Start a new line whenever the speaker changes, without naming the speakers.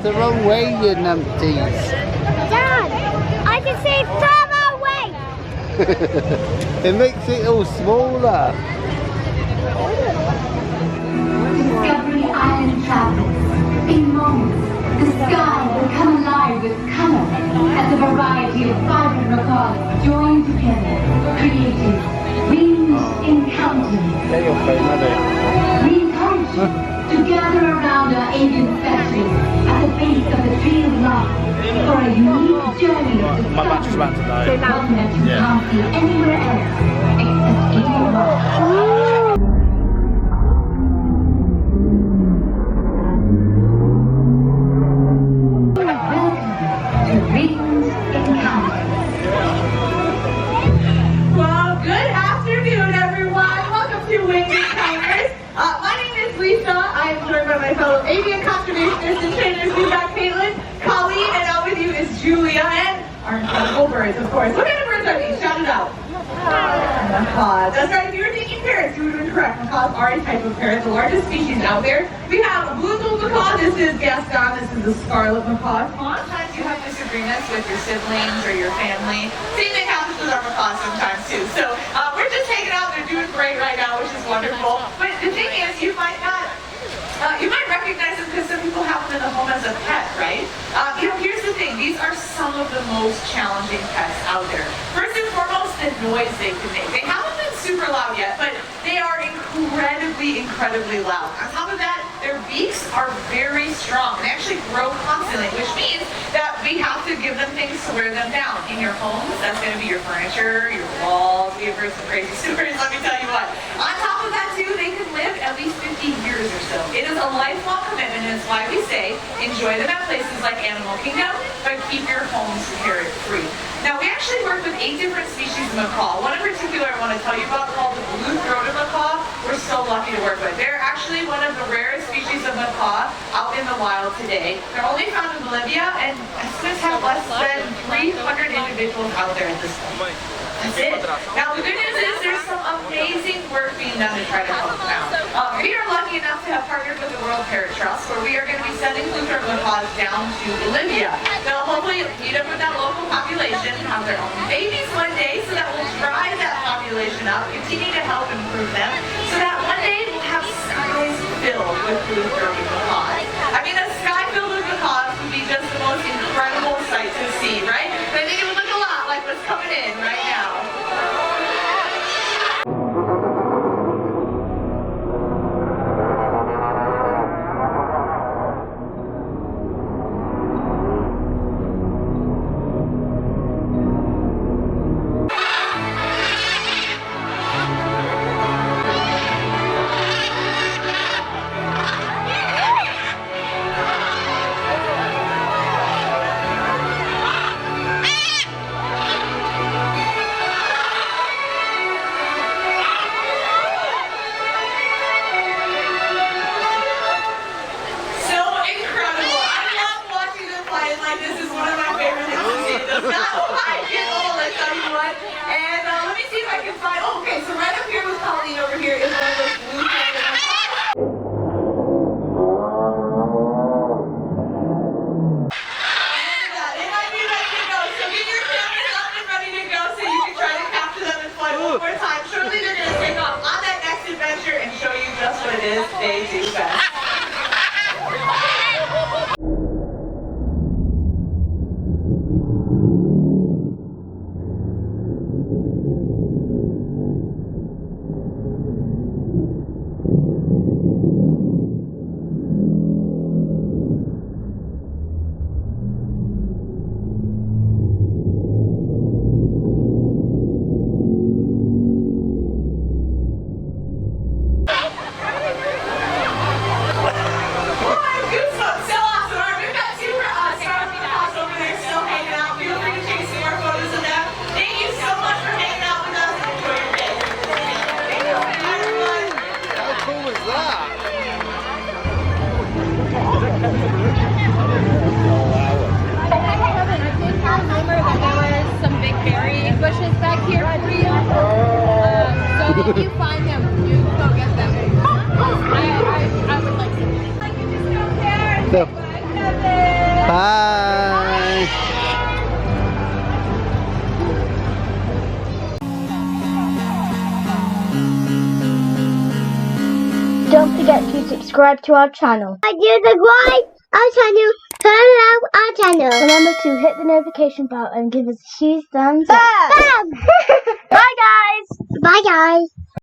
the wrong way, you numpties.
Dad, I can see further away.
It makes it all smaller.
Discovery Island travels. In moments, the sky will come alive with color as a variety of vibrant macaws join together, creating winged encounters. We encourage you to gather around our avian specialists at the base of the Tree of Life for a unique journey of discovery.
My battery's about to die.
One that you can't see anywhere else except in your mind.
Well, good afternoon, everyone. Welcome to Winged Encounters. My name is Lisa. I am joined by my fellow avian conservationists and trainers. We've got Caitlin, Colleen, and out with you is Julia and our incredible birds, of course. What kind of birds are these? Shout it out. Macaws. That's right. If you were thinking parrots, you would have been correct. Macaws are a type of parrot, the largest species out there. We have a blue-billed macaw. This is Gaston. This is the scarlet macaw. Sometimes you have disagreements with your siblings or your family. Same thing happens with our macaws sometimes too. So we're just hanging out. They're doing great right now, which is wonderful. But the thing is, you might recognize them because some people have them in the home as a pet, right? Here's the thing. These are some of the most challenging pets out there. First and foremost, the noise they can make. They haven't been super loud yet, but they are incredibly loud. On top of that, their beaks are very strong. They actually grow constantly, which means that we have to give them things to wear them down. In your homes, that's going to be your furniture, your walls. We have heard some crazy stories, let me tell you what. On top of that too, they can live at least 50 years or so. It is a lifelong commitment, and it's why we say enjoy them at places like Animal Kingdom, but keep your homes parrot-free. Now, we actually work with 8 different species of macaw. One in particular I want to tell you about called the blue-throated macaw. We're so lucky to work with. They're actually one of the rarest species of macaw out in the wild today. They're only found in Bolivia, and estimates have less than 300 individuals out there at this point. That's it. Now, the good news is there's some amazing work being done to try to help them out. We are lucky enough to have partnered with the World Parrot Trust, where we are going to be sending blue-throated macaws down to Bolivia. They'll hopefully meet up with that local population, have their own babies one day, so that we'll drive that population up, continue to help improve them, so that one day we'll have skies filled with blue-throated macaws. I mean, a sky filled with macaws would be just the most incredible sight to see, right? But I think it would look a lot like what's coming in right now. They do best.
If you find them, you go get them. I would like to. I can just go there and say bye, Kevin.
Bye.
Don't forget to subscribe to our channel. I do subscribe our channel. Turn on our channel. Remember to hit the notification bell and give us a huge thumbs up. Bye guys. Bye guys.